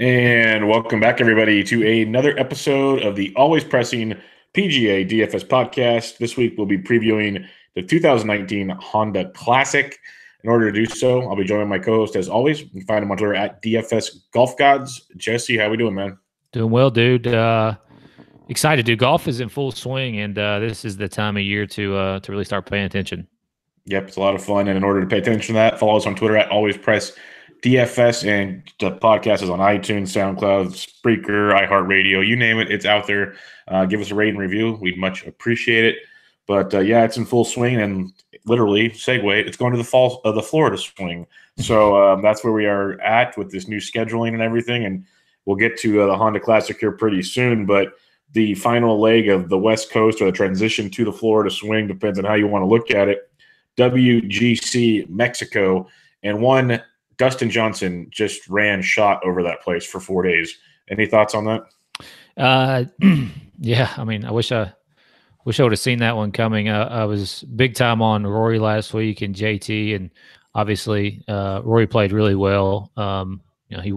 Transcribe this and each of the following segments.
And welcome back, everybody, to another episode of the always pressing PGA DFS podcast. This week, we'll be previewing the 2019 Honda Classic. In order to do so, I'll be joined by my co-host, as always. You can find him on Twitter at DFS Golf Gods. Jesse, how we doing, man? Doing well, dude. Excited, dude. Golf is in full swing, and this is the time of year to really start paying attention. Yep, it's a lot of fun. And in order to pay attention to that, follow us on Twitter at always press DFS, and the podcast is on iTunes, SoundCloud, Spreaker, iHeartRadio, you name it, it's out there. Give us a rate and review. We'd much appreciate it. But yeah, it's in full swing, and literally, segue, it's going to the fall of the Florida swing. So that's where we are at with this new scheduling and everything. And we'll get to the Honda Classic here pretty soon. But the final leg of the West Coast, or the transition to the Florida swing, depends on how you want to look at it. WGC Mexico, and one Dustin Johnson just ran shot over that place for 4 days. Any thoughts on that? Yeah, I mean, I wish I would have seen that one coming. I was big time on Rory last week and JT, and obviously Rory played really well. He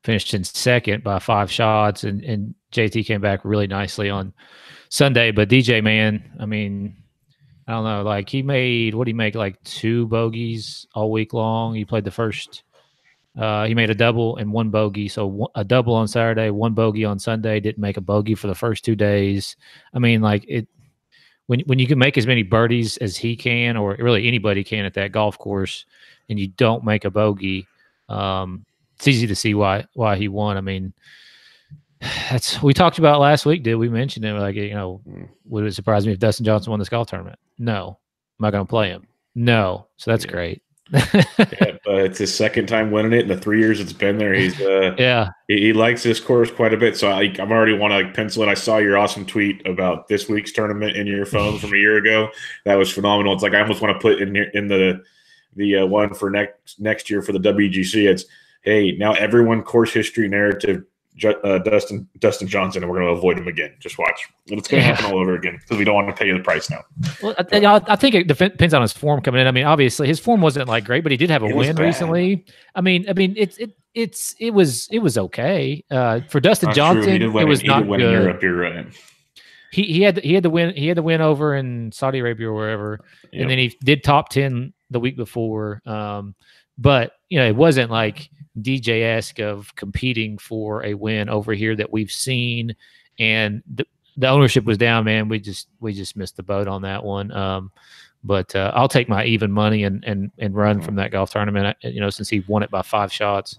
finished in second by 5 shots, and JT came back really nicely on Sunday. But DJ, man, I mean, I don't know. Like, he made, what did he make, like 2 bogeys all week long? He played the first. He made a double and 1 bogey. So a double on Saturday, 1 bogey on Sunday. Didn't make a bogey for the first 2 days. I mean, like, it. When you can make as many birdies as he can, or really anybody can at that golf course, and you don't make a bogey, it's easy to see why he won. I mean, we talked about last week, did we mention it? Like, would it surprise me if Dustin Johnson won this golf tournament? No. Am I going to play him? No. So that's great. Yeah, but it's his second time winning it in the 3 years it's been there. He's he likes this course quite a bit. So I'm already want to pencil in. I saw your awesome tweet about this week's tournament in your phone from a year ago. That was phenomenal. It's like I almost want to put in the one for next year for the WGC. It's, hey, now everyone course history narrative. Dustin Johnson, and we're going to avoid him again. Just watch. It's going to happen all over again because we don't want to pay you the price now. Well, I think it depends on his form coming in. I mean, obviously his form wasn't like great, but he did have a win recently. I mean, it was okay for Dustin Johnson. It was not good. In Europe, you're right. He had the win. He had the win over in Saudi Arabia or wherever, and then he did top 10 the week before. But it wasn't like DJ-esque of competing for a win over here that we've seen, and the ownership was down, man. We just missed the boat on that one. But I'll take my even money and run from that golf tournament, since he won it by 5 shots.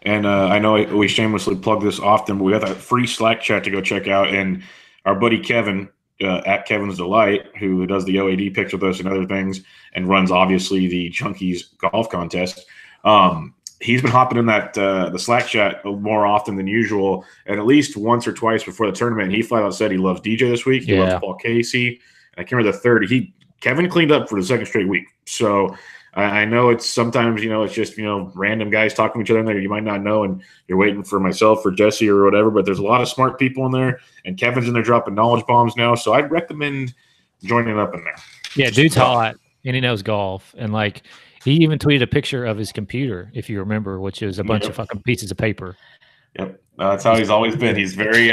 And I know we shamelessly plug this often, but we got that free Slack chat to go check out, and our buddy Kevin at Kevin's Delight, who does the OAD picks with us and other things, and runs obviously the Junkies golf contest. He's been hopping in that the Slack chat more often than usual, and at least once or twice before the tournament. He flat out said he loves DJ this week. He loves Paul Casey. And I can't remember the third. Kevin cleaned up for the second straight week. So I know it's sometimes it's just random guys talking to each other in there you might not know, and you're waiting for myself or Jesse or whatever. But there's a lot of smart people in there, and Kevin's in there dropping knowledge bombs now. So I'd recommend joining up in there. Yeah, dude's hot, and he knows golf, and like. He even tweeted a picture of his computer, if you remember, which is a bunch of fucking pieces of paper. Yep, that's how he's always been. He's very,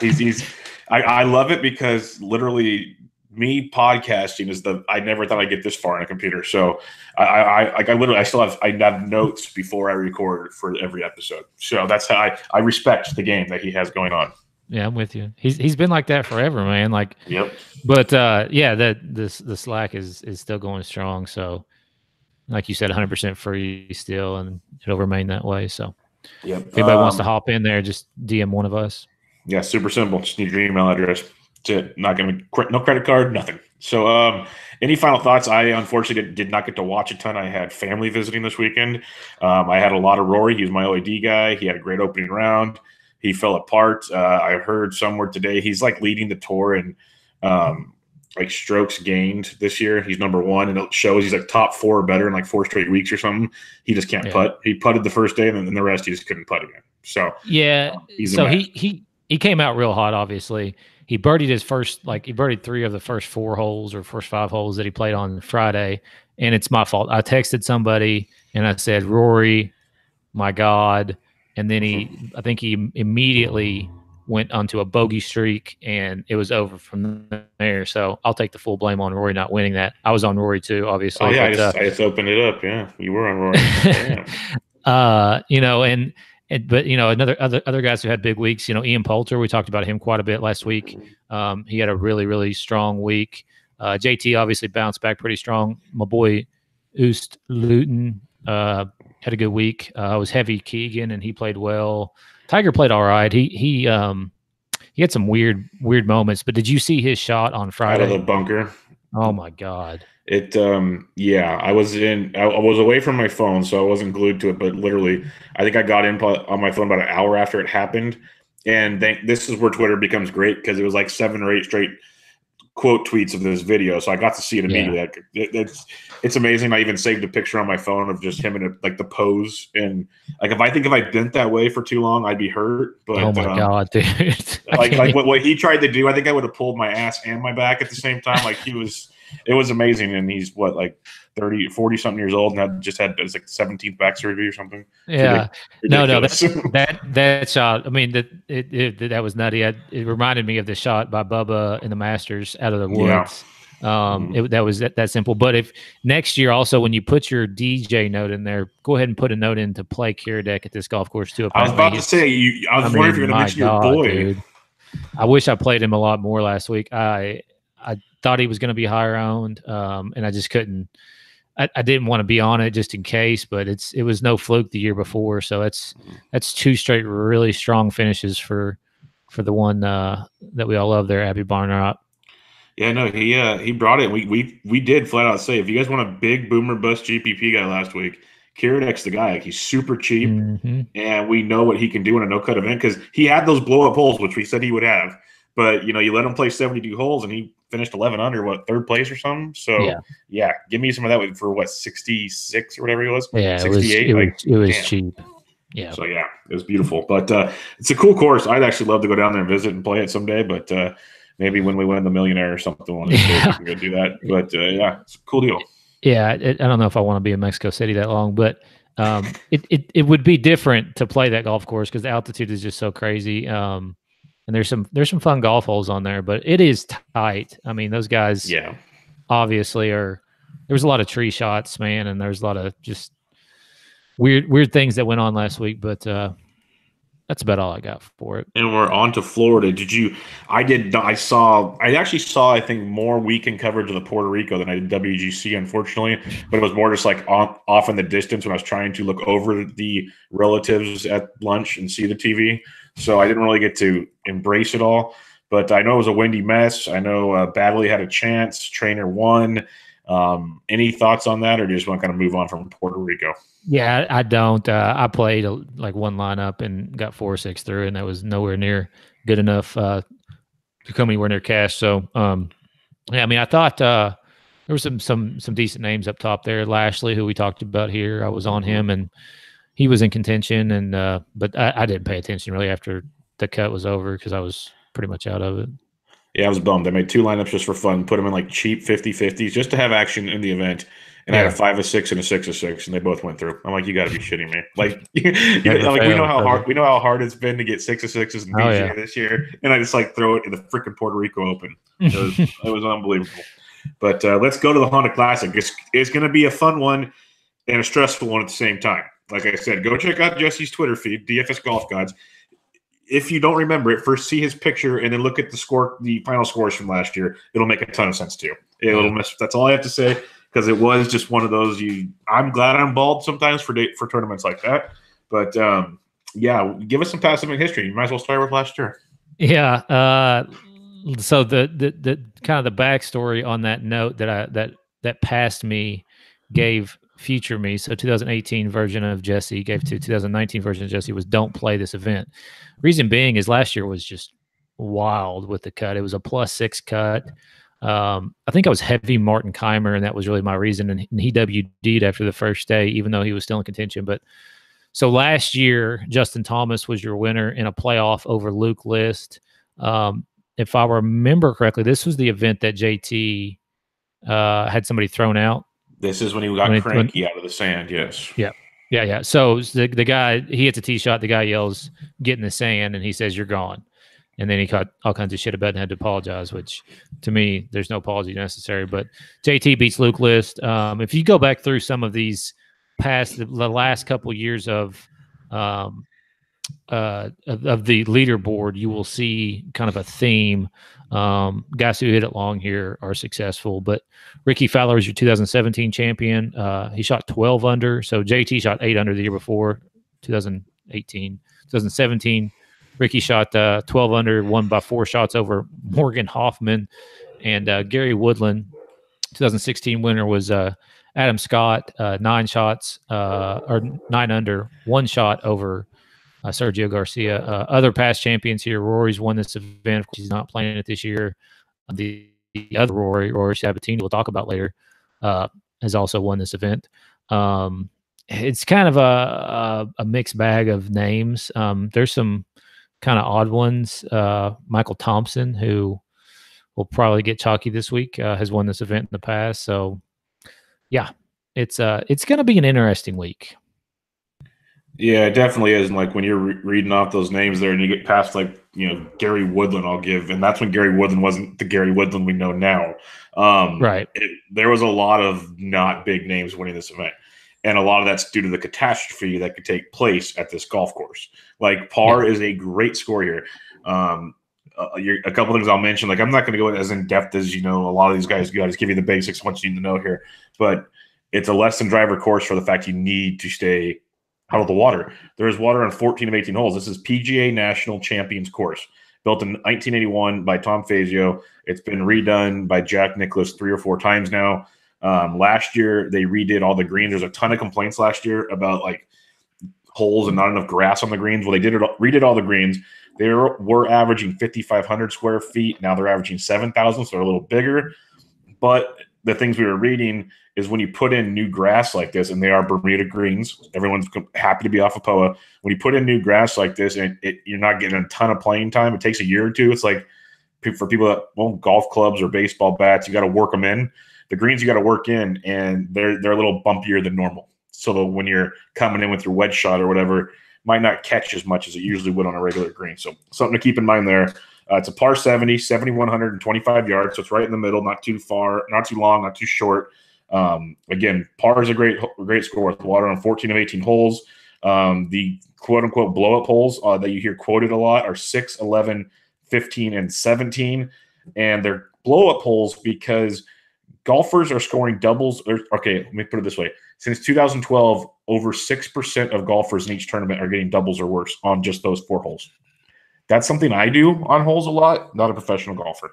he's. I love it because literally, me podcasting is I never thought I'd get this far on a computer. So I have notes before I record for every episode. So that's how I respect the game that he has going on. Yeah, I'm with you. He's been like that forever, man. Like, yep. But the Slack is still going strong. So. Like you said, 100% free still, and it'll remain that way. So, if anybody wants to hop in there, just DM one of us. Yeah, super simple. Just need your email address. That's it. Not going to no credit card, nothing. So, any final thoughts? I unfortunately did not get to watch a ton. I had family visiting this weekend. I had a lot of Rory. He was my OAD guy. He had a great opening round. He fell apart. I heard somewhere today he's like leading the tour and. Like strokes gained this year. He's number 1, and it shows he's like top 4 or better in like 4 straight weeks or something. He just can't putt. He putted the first day, and then the rest he just couldn't putt again. So he came out real hot. Obviously, he birdied his first, he birdied 3 of the first 4 holes or first 5 holes that he played on Friday, and it's my fault. I texted somebody and I said, Rory, my God, and then I think he immediately went onto a bogey streak, and it was over from there. So I'll take the full blame on Rory not winning that. I was on Rory too, obviously. Oh yeah, but, I just opened it up. Yeah, you were on Rory. But other guys who had big weeks. Ian Poulter, we talked about him quite a bit last week. He had a really, really strong week. JT obviously bounced back pretty strong. My boy Oost Luton had a good week. It was Heavy Keegan, and he played well. Tiger played all right. He had some weird moments, but did you see his shot on Friday? Out of the bunker. Oh my God. I was away from my phone, so I wasn't glued to it, but literally I think I got in on my phone about an hour after it happened. And this is where Twitter becomes great, because it was like 7 or 8 straight quote tweets of this video. So I got to see it immediately. Yeah. It's amazing. I even saved a picture on my phone of just him in like the pose. And like, if I didn't that way for too long, I'd be hurt. But oh my God, dude. like what he tried to do, I think I would have pulled my ass and my back at the same time. Like it was amazing. And he's like 40 something years old, and had his like 17th back surgery or something. Yeah. No, that shot. I mean, that was nutty. It reminded me of the shot by Bubba in the Masters out of the woods. Yeah. That was that simple. But if next year also, when you put your DJ note in there, go ahead and put a note in to play Kiradech at this golf course too. I was about to say, I was wondering if you're going to mention your boy. Dude. I wish I played him a lot more last week. I thought he was going to be higher owned, and I just couldn't. I didn't want to be on it just in case, but it was no fluke the year before. So that's 2 straight really strong finishes for the one that we all love there, Abby Barnard. Yeah, no, he brought it. We did flat out say, if you guys want a big boomer bust GPP guy last week, Kiradech's the guy. Like, he's super cheap, and we know what he can do in a no cut event, because he had those blow up holes, which we said he would have. But you let him play 72 holes, and he finished 11 under, 3rd place or something. So yeah, give me some of that for 66 or whatever he was. Yeah, 68. It was cheap. Yeah. So yeah, it was beautiful. But it's a cool course. I'd actually love to go down there and visit and play it someday. But maybe when we win the Millionaire or something, we can go do that. But yeah, it's a cool deal. Yeah, I don't know if I want to be in Mexico City that long, but it would be different to play that golf course, because the altitude is just so crazy. And there's some fun golf holes on there, but it is tight. I mean, those guys obviously there was a lot of tree shots, man, and there's a lot of just weird things that went on last week, but that's about all I got for it. And we're on to Florida. I actually saw, I think, more weekend coverage of the Puerto Rico than I did WGC, unfortunately, but it was more just like off in the distance when I was trying to look over the relatives at lunch and see the TV. So I didn't really get to embrace it all, but I know it was a windy mess. I know Badley had a chance. Trainer won. Any thoughts on that, or do you just want to kind of move on from Puerto Rico? Yeah, I don't. I played like one lineup and got 4 or 6 through, and that was nowhere near good enough to come anywhere near cash. So, yeah, I mean, I thought there were some decent names up top there. Lashley, who we talked about here, I was on him, and he was in contention, and but I didn't pay attention really after the cut was over, because I was pretty much out of it. Yeah, I was bummed. I made 2 lineups just for fun, put them in like cheap 50-50s just to have action in the event. And I had a 5 of 6 and a 6 of 6, and they both went through. I'm like, you got to be shitting me! Like, we know how hard it's been to get 6 of 6s in PGA this year, and I just like throw it in the freaking Puerto Rico Open. It was unbelievable. But let's go to the Honda Classic. It's going to be a fun one and a stressful one at the same time. Like I said, go check out Jesse's Twitter feed, DFS Golf Gods. If you don't remember it, first see his picture and then look at the final scores from last year. It'll make a ton of sense to you. That's all I have to say, because it was just one of those. I'm glad I'm bald sometimes for tournaments like that. But yeah, give us some past history. You might as well start with last year. Yeah. So the kind of the backstory on that note that passed me gave future me. So 2018 version of Jesse gave to 2019 version of Jesse was don't play this event. Reason being is last year was just wild with the cut. It was a +6 cut. I think I was heavy Martin Keimer, and that was really my reason. And he WD'd after the first day, even though he was still in contention. But so last year, Justin Thomas was your winner in a playoff over Luke List. If I remember correctly, this was the event that JT had somebody thrown out. This is when he got cranky out of the sand, yes. Yeah. Yeah. So the guy, he hits a tee shot. The guy yells, "Get in the sand," and he says, "You're gone." And then he caught all kinds of shit about it and had to apologize, which to me, there's no apology necessary. But JT beats Luke List. If you go back through some of these the last couple years um, of the leaderboard, you will see kind of a theme. Guys who hit it long here are successful, but Ricky Fowler is your 2017 champion. He shot 12 under. So JT shot 8 under the year before, 2018. 2017, Ricky shot 12 under, won by 4 shots over Morgan Hoffman. And Gary Woodland, 2016 winner, was Adam Scott, 9 shots or 9 under, 1 shot over Sergio Garcia. Other past champions here, Rory's won this event. Of course, he's not playing it this year. The other Rory Sabatini, we'll talk about later, has also won this event. It's kind of a mixed bag of names. There's some kind of odd ones. Michael Thompson, who will probably get chalky this week, has won this event in the past. So, yeah, it's going to be an interesting week. Yeah, it definitely is. And like when you're reading off those names there and you get past Gary Woodland, I'll give, and that's when Gary Woodland wasn't the Gary Woodland we know now. Right. There was a lot of not big names winning this event. And a lot of that's due to the catastrophe that could take place at this golf course. Like par is a great score here. A couple things I'll mention, like I'm not going to go as in depth as, a lot of these guys do. I just give you the basics, what you need to know here. But it's a less than driver course for the fact you need to stay out of the water. There is water on 14 of 18 holes. This is PGA National Champions Course, built in 1981 by Tom Fazio. It's been redone by Jack Nicklaus 3 or 4 times now. Last year, they redid all the greens. There's a ton of complaints last year about like holes and not enough grass on the greens. Well, they redid all the greens. They were averaging 5,500 square feet. Now they're averaging 7,000, so they're a little bigger. But the things we were reading is when you put in new grass like this, and they are Bermuda greens, everyone's happy to be off of POA. When you put in new grass like this and you're not getting a ton of playing time, it takes a year or two. It's like for people that own golf clubs or baseball bats, you got to work them in. The greens you got to work in, and they're a little bumpier than normal. So that when you're coming in with your wedge shot or whatever, might not catch as much as it usually would on a regular green. So something to keep in mind there. It's a par 70, 7,125 yards. So it's right in the middle, not too far, not too long, not too short. Again, par is a great score with water on 14 of 18 holes. The quote unquote blow up holes that you hear quoted a lot are 6, 11, 15, and 17. And they're blow up holes because golfers are scoring doubles. Okay, let me put it this way. Since 2012, over 6% of golfers in each tournament are getting doubles or worse on just those 4 holes. That's something I do on holes a lot, not a professional golfer.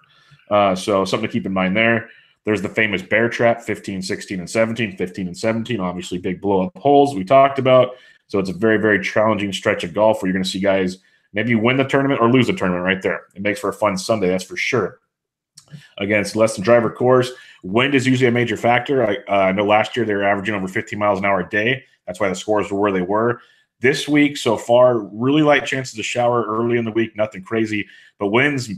So something to keep in mind there. There's the famous bear trap, 15, 16, and 17. 15 and 17, obviously big blow-up holes we talked about. So it's a very, very challenging stretch of golf where you're going to see guys maybe win the tournament or lose the tournament right there. It makes for a fun Sunday, that's for sure. Again, it's less than driver course. Wind is usually a major factor. I know last year they were averaging over 15 miles an hour a day. That's why the scores were where they were. This week so far, really light chances of shower early in the week, nothing crazy. But winds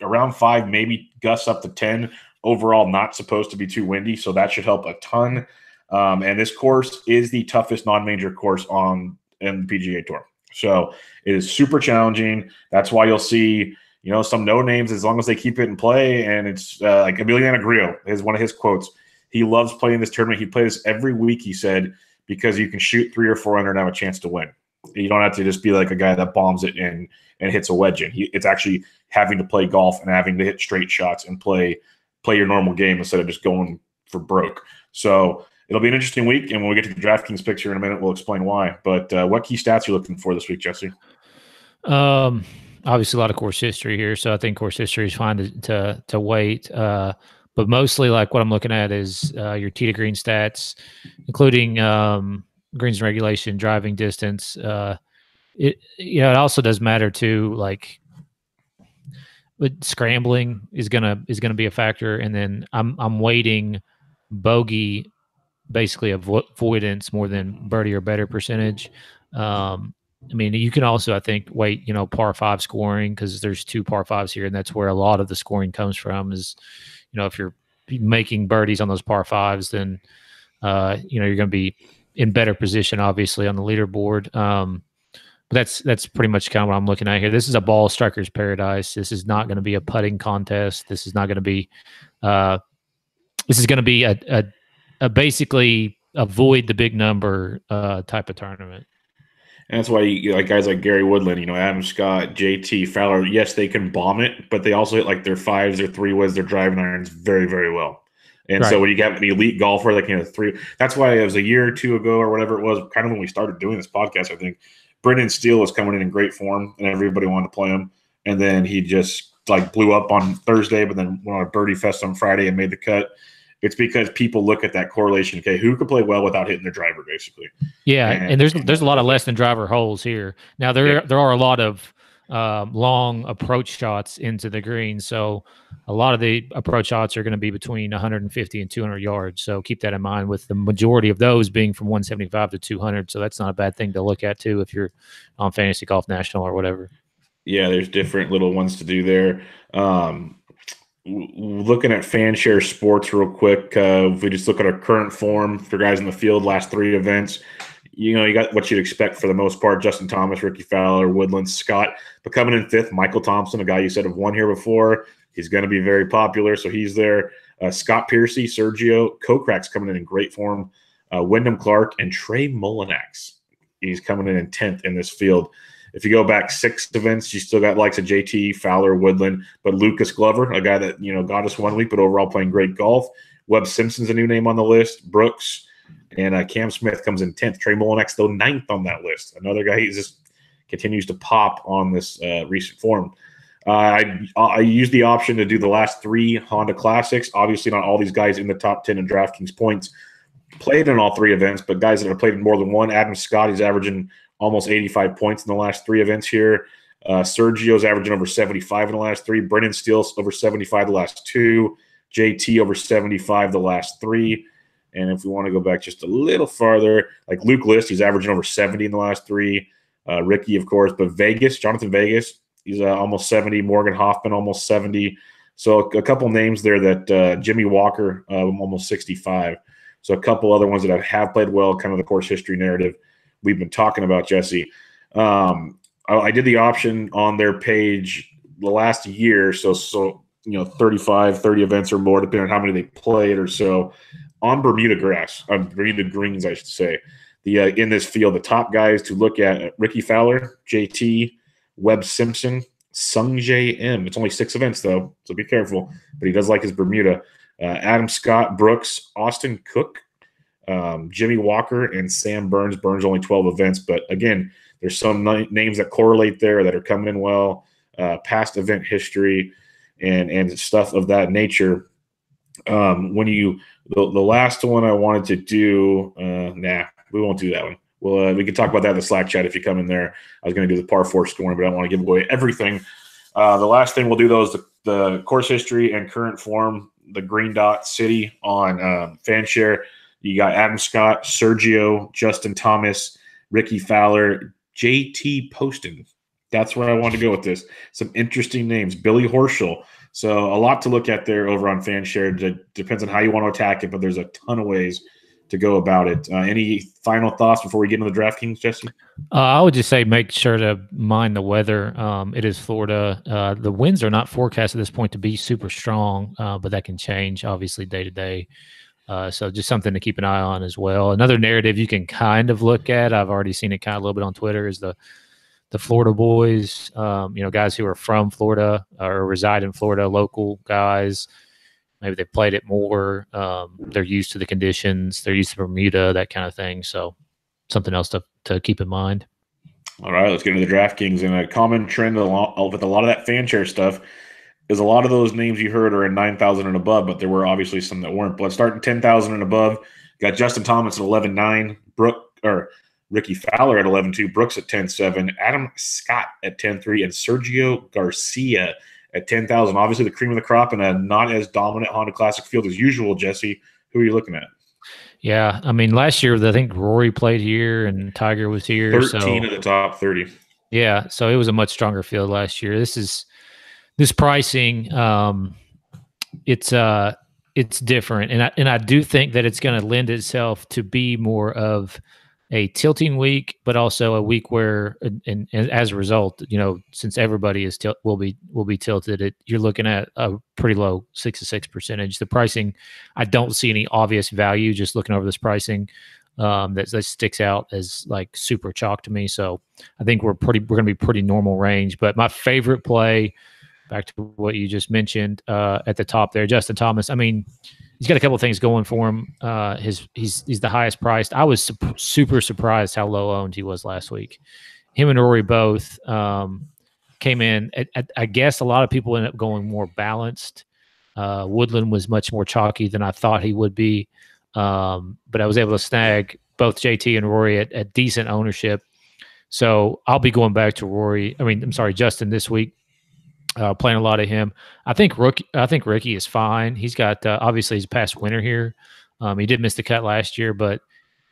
around 5, maybe gusts up to 10. Overall, not supposed to be too windy, so that should help a ton. And this course is the toughest non-major course in the PGA Tour. So it is super challenging. That's why you'll see some no names as long as they keep it in play. And it's like Emiliano Grillo is one of his quotes. He loves playing this tournament. He plays every week, he said, because you can shoot 3 or 4 under and have a chance to win. You don't have to just be like a guy that bombs it and hits a wedge in. It's actually having to play golf and having to hit straight shots and play your normal game instead of just going for broke. So it'll be an interesting week. And when we get to the DraftKings picks here in a minute, we'll explain why. But what key stats are you looking for this week, Jesse? Obviously a lot of course history here. So I think course history is fine to wait. But mostly like what I'm looking at is your tee to green stats, including greens and regulation, driving distance. It also does matter too, like but scrambling is gonna be a factor. And then I'm weighting bogey basically avoidance more than birdie or better percentage. I mean, you can also, I think, weight, par 5 scoring because there's 2 par 5s here, and that's where a lot of the scoring comes from is, if you're making birdies on those par 5s, then, you're going to be in better position, obviously, on the leaderboard. But that's pretty much kind of what I'm looking at here. This is a ball striker's paradise. This is not going to be a putting contest. This is not going to be. This is going to be a basically avoid the big number type of tournament. And that's why like guys like Gary Woodland, Adam Scott, JT Fowler, yes, they can bomb it, but they also hit like their fives, their 3-woods, their driving irons very, very well. And so when you get an elite golfer, like, three, that's why it was a year or two ago or whatever it was, kind of when we started doing this podcast, I think, Brendan Steele was coming in great form and everybody wanted to play him. And then he just like blew up on Thursday, but then went on a birdie fest on Friday and made the cut. It's because people look at that correlation. Okay, who can play well without hitting their driver, basically? Yeah, and there's a lot of less than driver holes here. Now there are a lot of long approach shots into the green, so a lot of the approach shots are going to be between 150 and 200 yards. So keep that in mind, with the majority of those being from 175 to 200. So that's not a bad thing to look at too if you're on Fantasy Golf National or whatever. Yeah, there's different little ones to do there. Looking at FanShare Sports real quick, if we just look at our current form for guys in the field, last 3 events, you got what you'd expect for the most part. Justin Thomas, Ricky Fowler, Woodland, Scott. But coming in 5th, Michael Thompson, a guy you said have won here before. He's going to be very popular, so he's there. Scott Piercy, Sergio Kokrak's coming in great form. Wyndham Clark, and Trey Mullinax. He's coming in 10th in this field. If you go back 6 events, you still got likes of JT, Fowler, Woodland, but Lucas Glover, a guy that, got us 1 week, but overall playing great golf. Webb Simpson's a new name on the list. Brooks and Cam Smith comes in 10th. Trey Mullinax, though, 9th on that list. Another guy, he just continues to pop on this recent form. I used the option to do the last 3 Honda Classics. Obviously, not all these guys in the top 10 in DraftKings points played in all 3 events, but guys that have played in more than one. Adam Scott, he's averaging almost 85 points in the last 3 events here. Sergio's averaging over 75 in the last 3. Brendan Steele's over 75 the last 2. JT over 75 the last 3. And if we want to go back just a little farther, like Luke List, he's averaging over 70 in the last 3. Ricky, of course, but Jonathan Vegas, he's almost 70. Morgan Hoffman, almost 70. So a couple names there that Jimmy Walker, almost 65. So a couple other ones that have played well, kind of the course history narrative we've been talking about, Jesse. I did the option on their page the last year, so 35, 30 events or more, depending on how many they played or so, on Bermuda grass, on Bermuda greens, I should say. In this field, the top guys to look at: Ricky Fowler, JT, Webb Simpson, Sung Jae M. It's only 6 events, though, so be careful. But he does like his Bermuda. Adam Scott, Brooks, Austin Cook, Jimmy Walker, and Sam Burns. Burns only 12 events, but again, there's some names that correlate there that are coming in well, past event history and stuff of that nature. The last one I wanted to do, we won't do that one. Well, we can talk about that in the Slack chat if you come in there. I was going to do the par 4 scoring, but I don't want to give away everything. The last thing we'll do, though, is the course history and current form, the Green Dot City on FanShare. You got Adam Scott, Sergio, Justin Thomas, Ricky Fowler, JT Poston. That's where I want to go with this. Some interesting names. Billy Horschel. So a lot to look at there over on FanShare. It depends on how you want to attack it, but there's a ton of ways to go about it. Any final thoughts before we get into the DraftKings, Jesse? I would just say make sure to mind the weather. It is Florida. The winds are not forecast at this point to be super strong, but that can change, obviously, day to day. So just something to keep an eye on as well. Another narrative you can kind of look at, I've already seen it kind of a little bit on Twitter, is the Florida boys, guys who are from Florida or reside in Florida, local guys. Maybe they've played it more. They're used to the conditions. They're used to Bermuda, that kind of thing. So something else to keep in mind. All right, let's get into the DraftKings. And a common trend with a lot of that FanShare stuff is a lot of those names you heard are in 9,000 and above, but there were obviously some that weren't. But let's start in 10,000 and above. Got Justin Thomas at 11.9, Ricky Fowler at 11.2, Brooks at 10.7, Adam Scott at 10.3, and Sergio Garcia at 10,000. Obviously, the cream of the crop in a not as dominant Honda Classic field as usual. Jesse, who are you looking at? Yeah, I mean, last year I think Rory played here and Tiger was here. 13 of the top 30. Yeah, so it was a much stronger field last year. This pricing. It's it's different, and I do think that it's going to lend itself to be more of a tilting week, but also a week where, and as a result, since everybody is will be tilted, you're looking at a pretty low 6-6 percentage. The pricing, I don't see any obvious value just looking over this pricing that sticks out as like super chalk to me. So I think we're going to be pretty normal range. But my favorite play, back to what you just mentioned at the top there, Justin Thomas. I mean, he's got a couple of things going for him. He's the highest priced. I was super surprised how low owned he was last week. Him and Rory both came in. I guess a lot of people ended up going more balanced. Woodland was much more chalky than I thought he would be, but I was able to snag both JT and Rory at decent ownership. So I'll be going back to Rory. I'm sorry, Justin this week. Playing a lot of him. I think Ricky is fine. He's got obviously he's a past winner here. He did miss the cut last year, but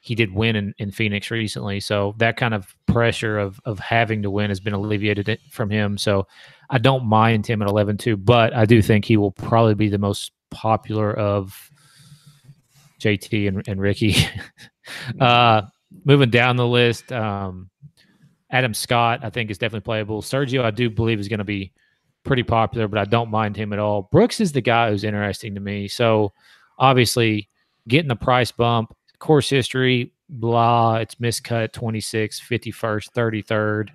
he did win in Phoenix recently. So that kind of pressure of having to win has been alleviated from him. So I don't mind him at 11-2, but I do think he will probably be the most popular of JT and Ricky. Moving down the list, Adam Scott I think is definitely playable. Sergio I do believe is going to be pretty popular, but I don't mind him at all. Brooks is the guy who's interesting to me. So obviously getting the price bump, course history, blah, it's miscut 26th, 51st, 33rd. I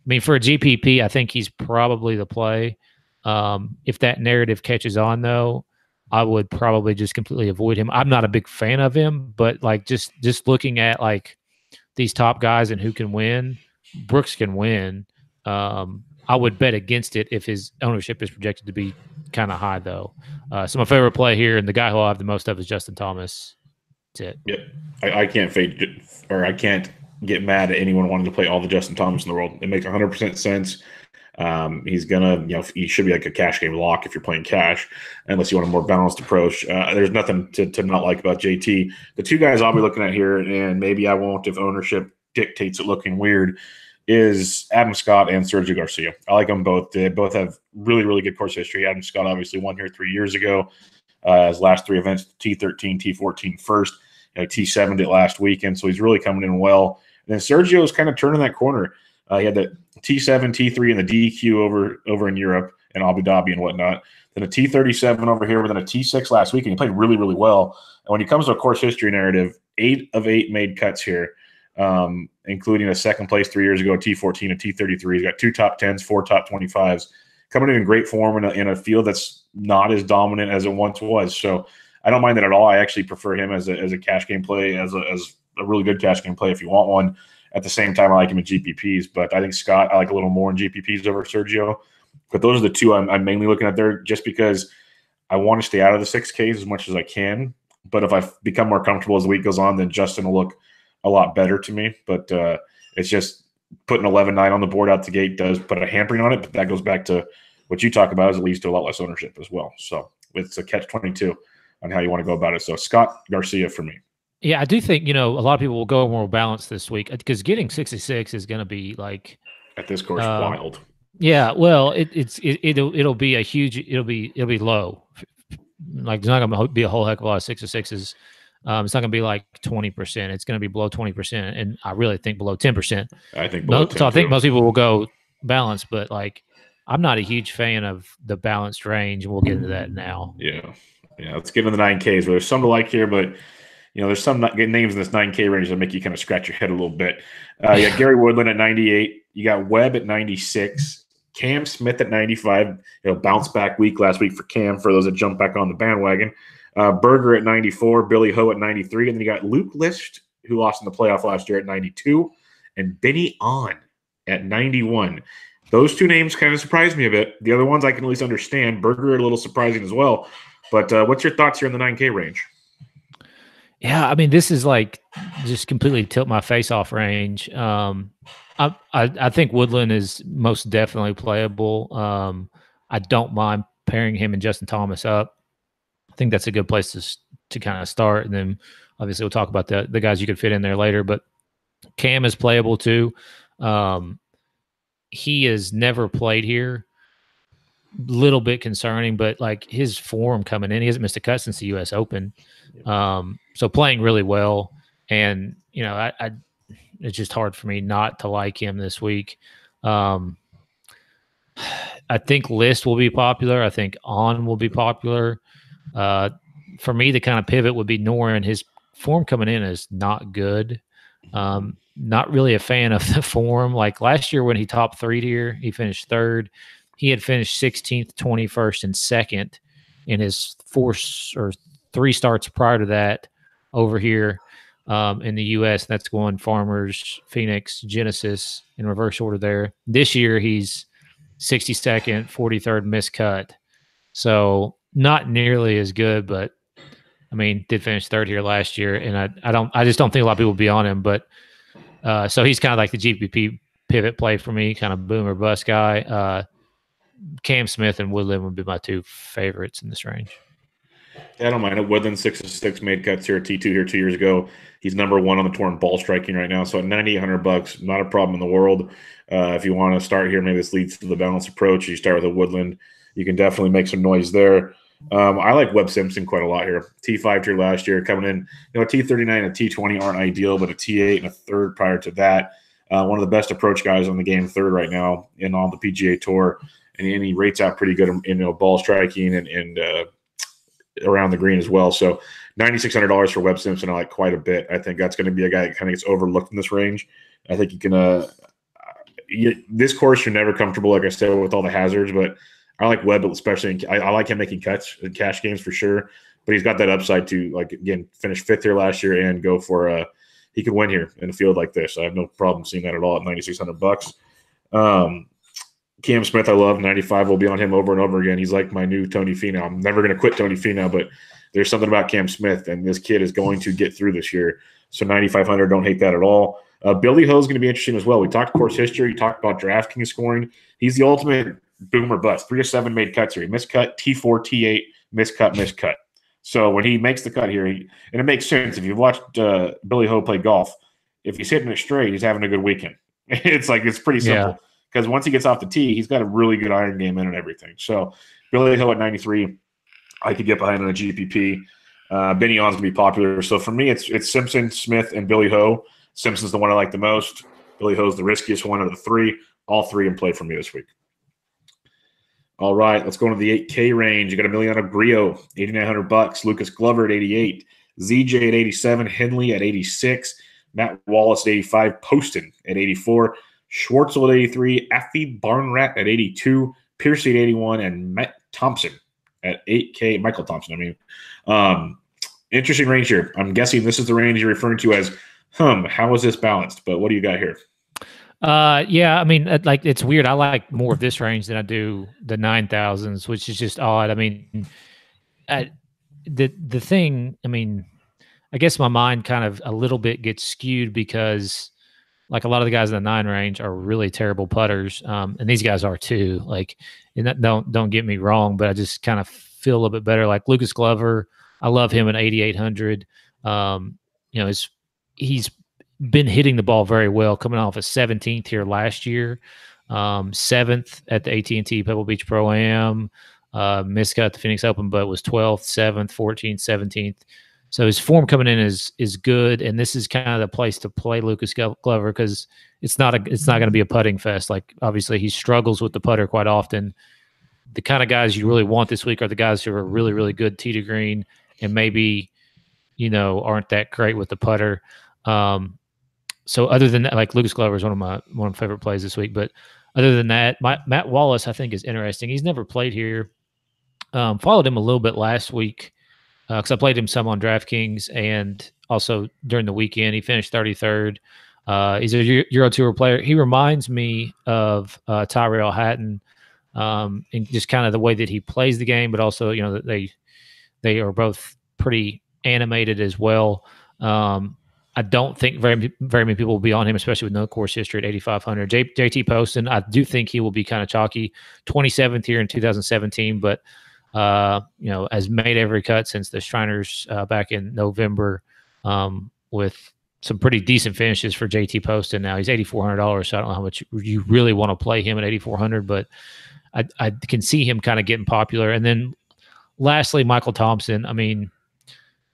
mean, for a GPP, I think he's probably the play. If that narrative catches on, though, I would probably just completely avoid him. I'm not a big fan of him, but like just looking at like these top guys and who can win, Brooks can win. I would bet against it if his ownership is projected to be kind of high, though. So my favorite play here, and the guy who I have the most of, is Justin Thomas. That's it. Yeah, I can't fade, or I can't get mad at anyone wanting to play all the Justin Thomas in the world. It makes 100% sense. He's gonna, he should be like a cash game lock if you're playing cash, unless you want a more balanced approach. There's nothing to not like about JT. The two guys I'll be looking at here, and maybe I won't if ownership dictates it looking weird, is Adam Scott and Sergio Garcia. I like them both. They both have really, really good course history. Adam Scott obviously won here 3 years ago. His last three events, T13, T14 first, T7'd it last weekend, so he's really coming in well. And then Sergio is kind of turning that corner. He had the T7, T3, and the DEQ over in Europe and Abu Dhabi and whatnot. Then a T37 over here, then a T6 last week, and he played really, really well. And when he comes to a course history narrative, 8 of 8 made cuts here. Including a second place 3 years ago, a T14, a T33. He's got 2 top 10s, 4 top 25s, coming in great form in a field that's not as dominant as it once was. So I don't mind that at all. I actually prefer him as a cash game play, as a really good cash game play if you want one. At the same time, I like him in GPPs, but I think Scott I like a little more in GPPs over Sergio. But those are the two I'm mainly looking at there, just because I want to stay out of the 6Ks as much as I can. But if I become more comfortable as the week goes on, then Justin will look a lot better to me. But it's just putting 11-9 on the board out the gate does put a hampering on it, but that goes back to what you talk about, is it leads to a lot less ownership as well. So it's a catch-22 on how you want to go about it. So Scott Garcia for me. Yeah, I do think, a lot of people will go more balanced this week because getting 66 is going to be like at this course wild. Yeah, well, it'll be a huge, it'll be low. Like there's not going to be a whole heck of a lot of 6-6s. It's not going to be like 20%. It's going to be below 20%, and I really think below 10%. I think below 10 so. I think most people will go balanced, but like I'm not a huge fan of the balanced range, and we'll get into that now. Yeah. Let's get into the 9Ks. Where there's some to like here, but there's some names in this 9K range that make you kind of scratch your head a little bit. You got Gary Woodland at 98. You got Webb at 96. Cam Smith at 95. Bounce back week last week for Cam, for those that jump back on the bandwagon. Berger at 94, Billy Ho at 93, and then you got Luke List, who lost in the playoff last year, at 92, and Benny On at 91. Those two names kind of surprised me a bit. The other ones I can at least understand. Berger a little surprising as well. But what's your thoughts here in the 9K range? Yeah, I mean, this is like just completely tilt my face off range. I think Woodland is most definitely playable. I don't mind pairing him and Justin Thomas up. I think that's a good place to kind of start. And then obviously we'll talk about the guys you could fit in there later. But Cam is playable too. He has never played here. little bit concerning, but like his form coming in, he hasn't missed a cut since the U.S. Open. So playing really well. And, it's just hard for me not to like him this week. I think List will be popular. I think On will be popular. For me, the kind of pivot would be Noren. His form coming in is not good. Not really a fan of the form. Like last year when he top 3'd here, he finished 3rd. He had finished 16th, 21st, and 2nd in his 3 starts prior to that over here in the U.S. That's going Farmers, Phoenix, Genesis in reverse order there. This year he's 62nd, 43rd, miscut. So not nearly as good, but I mean, did finish 3rd here last year, and I just don't think a lot of people will be on him. But so he's kind of like the GPP pivot play for me, kind of boom or bust guy. Cam Smith and Woodland would be my 2 favorites in this range. Yeah, I don't mind it. Woodland 6-6 made cuts here at T2 here 2 years ago. He's number 1 on the tour in ball striking right now. So at $9,800, not a problem in the world. If you want to start here, maybe this leads to the balanced approach. You start with a Woodland. You can definitely make some noise there. I like Webb Simpson quite a lot here. T5 tier last year coming in. A T39 and a T20 aren't ideal, but a T8 and a 3rd prior to that. One of the best approach guys on the game, 3rd right now in on the PGA Tour. And he rates out pretty good in ball striking and around the green as well. So $9,600 for Webb Simpson, I like quite a bit. I think that's going to be a guy that kind of gets overlooked in this range. I think you can this course, you're never comfortable, like I said, with all the hazards, but I like Webb, especially. I like him making cuts in cash games for sure, but he's got that upside to, like, again, finish 5th here last year and go for he could win here in a field like this. I have no problem seeing that at all at $9,600. Cam Smith, I love. 95 will be on him over and over again. He's like my new Tony Finau. I'm never going to quit Tony Finau, but there's something about Cam Smith, and this kid is going to get through this year. So 9,500, don't hate that at all. Billy Ho is going to be interesting as well. We talked course history. We talked about DraftKings scoring. He's the ultimate boomer bust. 3-7 made cuts here. Miscut, T4, T8, miscut. So when he makes the cut here, and it makes sense. If you've watched Billy Ho play golf, if he's hitting it straight, he's having a good weekend. It's pretty simple. Yeah. Because once he gets off the tee, he's got a really good iron game in and everything. So Billy Ho at 93, I could get behind on a GPP. Benny On's going to be popular. So for me, it's Simpson, Smith, and Billy Ho. Simpson's the one I like the most. Billy Ho's the riskiest one of the 3. All 3 in play for me this week. All right, let's go into the 8K range. You got Emiliano Grillo, $8,900. Lucas Glover at 88. ZJ at 87. Henley at 86. Matt Wallace at 85. Poston at 84. Schwartzel at 83, Effie Barnrat at 82, Piercy at 81, and Matt Thompson at 8K. Michael Thompson, interesting range here. I'm guessing this is the range you're referring to as, how is this balanced? But what do you got here? Yeah, it's weird. I like more of this range than I do the 9,000s, which is just odd. The thing, I guess my mind kind of a little bit gets skewed because – like a lot of the guys in the 9 range are really terrible putters, and these guys are too. Don't get me wrong, but I just kind of feel a little bit better. Like Lucas Glover, I love him at 8,800. He's been hitting the ball very well, coming off a 17th here last year, 7th at the AT&T Pebble Beach Pro-Am, miscut at the Phoenix Open, but was 12th, 7th, 14th, 17th. So his form coming in is good, and this is kind of the place to play Lucas Glover because it's not going to be a putting fest. Like obviously he struggles with the putter quite often. The kind of guys you really want this week are the guys who are really, really good tee to green and maybe aren't that great with the putter. So other than that, like Lucas Glover is one of my favorite plays this week. But other than that, Matt Wallace I think is interesting. He's never played here. Followed him a little bit last week. Because I played him some on DraftKings and also during the weekend. He finished 33rd. He's a Euro Tour player. He reminds me of Tyrell Hatton in just kind of the way that he plays the game, but also, that they are both pretty animated as well. I don't think very many people will be on him, especially with no course history at 8,500. JT Poston, I do think he will be kind of chalky. 27th here in 2017, but has made every cut since the Shriners back in November with some pretty decent finishes for JT Poston. Now he's $8,400, so I don't know how much you really want to play him at $8,400, but I can see him kind of getting popular. And then lastly, Michael Thompson. I mean,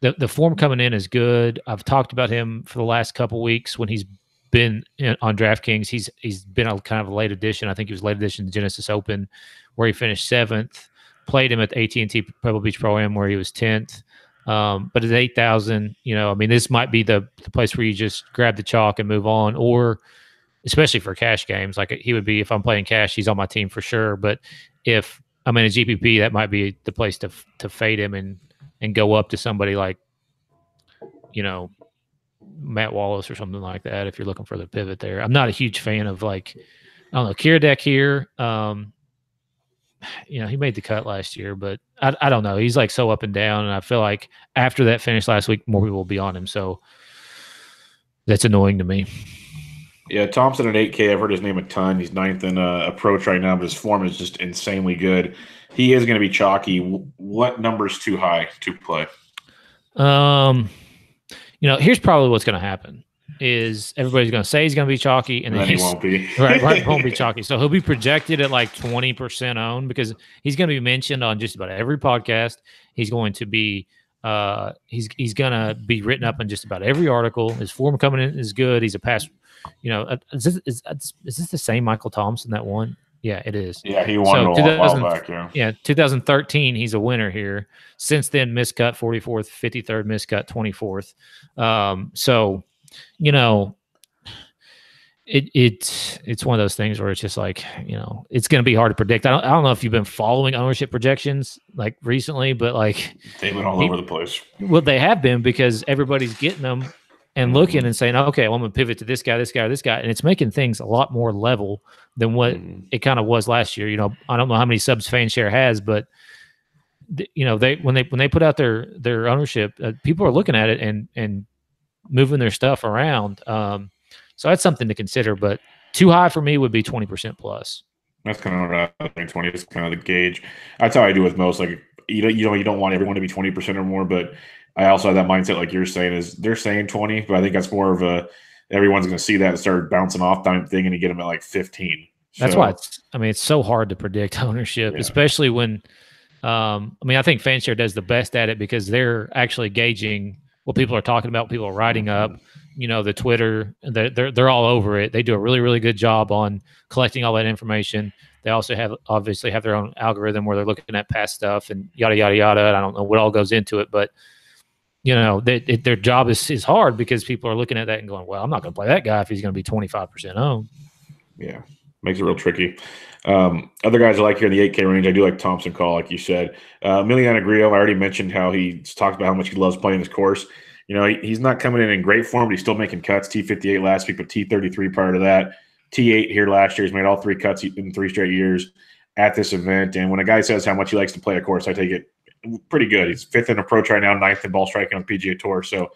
the form coming in is good. I've talked about him for the last couple weeks when he's been on DraftKings. He's been a kind of a late addition. I think he was late addition to Genesis Open, where he finished 7th. Played him at the AT&T Pebble Beach Pro-Am where he was 10th. But at 8,000, I mean, this might be the place where you just grab the chalk and move on, or especially for cash games, like he would be if I'm playing cash, he's on my team for sure. But if I'm in a GPP, that might be the place to fade him and go up to somebody like, Matt Wallace or something like that if you're looking for the pivot there. I'm not a huge fan of I don't know, Kiradech here. He made the cut last year, but I don't know. He's so up and down, and I feel like after that finish last week, more people will be on him. So that's annoying to me. Yeah, Thompson at 8K. I've heard his name a ton. He's 9th in approach right now, but his form is just insanely good. He is going to be chalky. What number is too high to play? Here's probably what's going to happen is everybody's going to say he's going to be chalky, and then he won't be. right, won't be chalky. So he'll be projected at 20% owned because he's going to be mentioned on just about every podcast. He's going to be he's going to be written up in just about every article. His form coming in is good. He's a pass. Is this the same Michael Thompson that won? Yeah, it is. Yeah, he won a while back. Yeah, 2013, he's a winner here. Since then, miscut 44th, 53rd, miscut 24th. It's one of those things where it's just it's going to be hard to predict. I don't know if you've been following ownership projections recently, but they've been all over the place. Well, they have been because everybody's getting them and looking and saying, okay, well, I'm going to pivot to this guy, this guy, this guy. And it's making things a lot more level than what it kind of was last year. I don't know how many subs FanShare has, but when they put out their ownership, people are looking at it and moving their stuff around. So that's something to consider, but too high for me would be 20% plus. That's kind of what I think. 20 is kind of the gauge. That's how I do with most. You don't want everyone to be 20% or more, but I also have that mindset, like you're saying, is they're saying 20, but I think that's more of everyone's going to see that and start bouncing off that thing, and you get them at 15. That's why it's so hard to predict ownership, especially when, I think FanShare does the best at it because they're actually gauging what people are talking about, what people are writing up, the Twitter, they're all over it. They do a really, really good job on collecting all that information. They also obviously have their own algorithm where they're looking at past stuff and yada, yada, yada. And I don't know what all goes into it, but their job is hard because people are looking at that and going, well, I'm not going to play that guy if he's going to be 25% owned. Yeah, makes it real tricky. Other guys I like here in the 8K range, I do like Thompson Call, like you said. Miliana Grillo, I already mentioned how he's talked about how much he loves playing this course. He's not coming in great form, but he's still making cuts. T58 last week, but T33 prior to that. T8 here last year. He's made all 3 cuts in 3 straight years at this event. And when a guy says how much he likes to play a course, I take it pretty good. He's 5th in approach right now, 9th in ball striking on the PGA Tour. So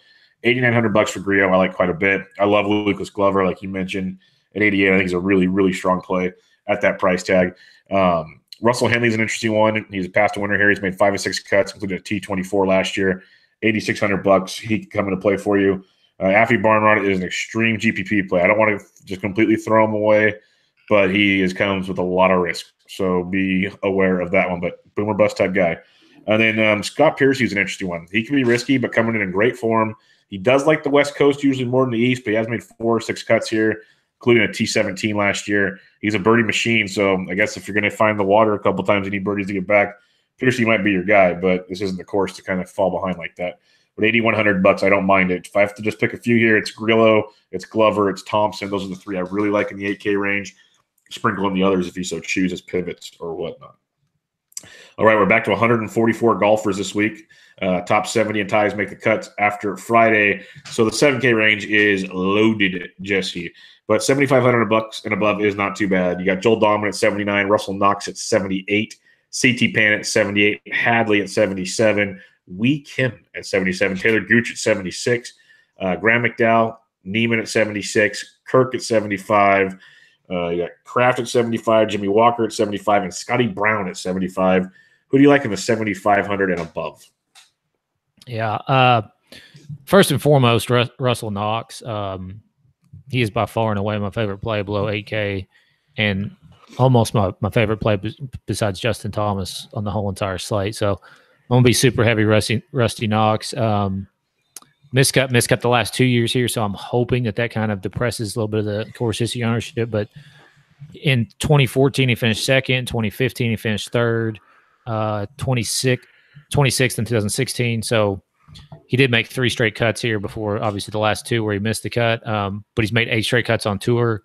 $8,900 for Grillo, I like quite a bit. I love Lucas Glover, like you mentioned. At 88, I think he's a really, really strong play at that price tag. Russell Henley's an interesting one. He's a past winner here. He's made 5 of 6 cuts, including a T24 last year. $8,600. He can come into play for you. Affy Barnrod is an extreme GPP play. I don't want to just completely throw him away, but he comes with a lot of risk. So be aware of that one. But boomer bust type guy. And then Scott Piercy's an interesting one. He can be risky, but coming in great form. He does like the West Coast usually more than the East, but he has made 4 or 6 cuts here, including a T17 last year. He's a birdie machine, so I guess if you're going to find the water a couple times, you need birdies to get back, Piercy might be your guy, but this isn't the course to kind of fall behind like that. But $8,100, I don't mind it. If I have to just pick a few here, it's Grillo, it's Glover, it's Thompson. Those are the 3 I really like in the 8K range. Sprinkle in the others if you so choose as pivots or whatnot. All right, we're back to 144 golfers this week. Top 70 and ties make the cuts after Friday. So the 7K range is loaded, Jesse. But $7,500 and above is not too bad. You got Joel Dahman at 79, Russell Knox at 78, CT Pan at 78, Hadley at 77, Wee Kim at 77, Taylor Gooch at 76, Graham McDowell, Neiman at 76, Kirk at 75, you got Kraft at 75, Jimmy Walker at 75, and Scotty Brown at 75. Who do you like in the 7,500 and above? Yeah. First and foremost, Russell Knox. He is by far and away my favorite play below 8K. And almost my favorite play besides Justin Thomas on the whole entire slate. So I'm going to be super heavy Rusty Knox. Miscut the last 2 years here, so I'm hoping that kind of depresses a little bit of the course history ownership. But in 2014, he finished second. 2015, he finished third. 26th in 2016. So he did make 3 straight cuts here before, obviously, the last 2 where he missed the cut. But he's made 8 straight cuts on tour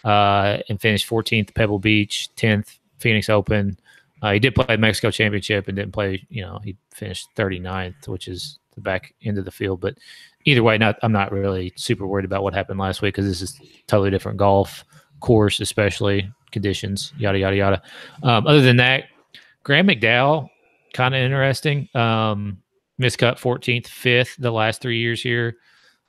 and finished 14th Pebble Beach, 10th Phoenix Open. He did play the Mexico Championship and didn't play. He finished 39th, which is the back end of the field. But either way, I'm not really super worried about what happened last week because this is totally different golf course, especially conditions, yada, yada, yada. Other than that, Graham McDowell, kind of interesting. Miscut 14th, 5th the last 3 years here.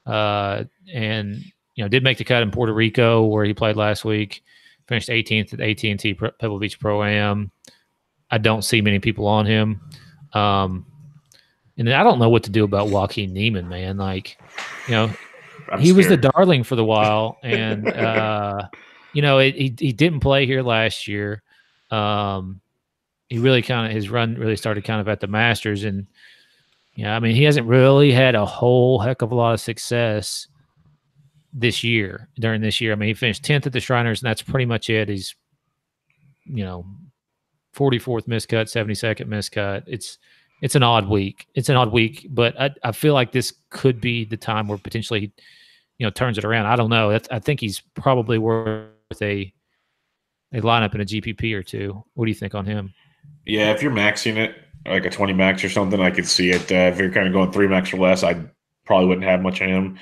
And, did make the cut in Puerto Rico where he played last week. Finished 18th at AT&T Pebble Beach Pro-Am. I don't see many people on him. And then I don't know what to do about Joaquin Niemann, man. He was the darling for the while. And, he didn't play here last year. He really his run really started kind of at the Masters. And, he hasn't really had a whole heck of a lot of success during this year. He finished 10th at the Shriners, and that's pretty much it. He's, 44th miscut, 72nd miscut. It's an odd week. But I feel like this could be the time where potentially, turns it around. I don't know. I think he's probably worth a lineup in a GPP or two. What do you think on him? Yeah, if you're maxing it, like a 20 max or something, I could see it. If you're kind of going 3 max or less, I probably wouldn't have much of him.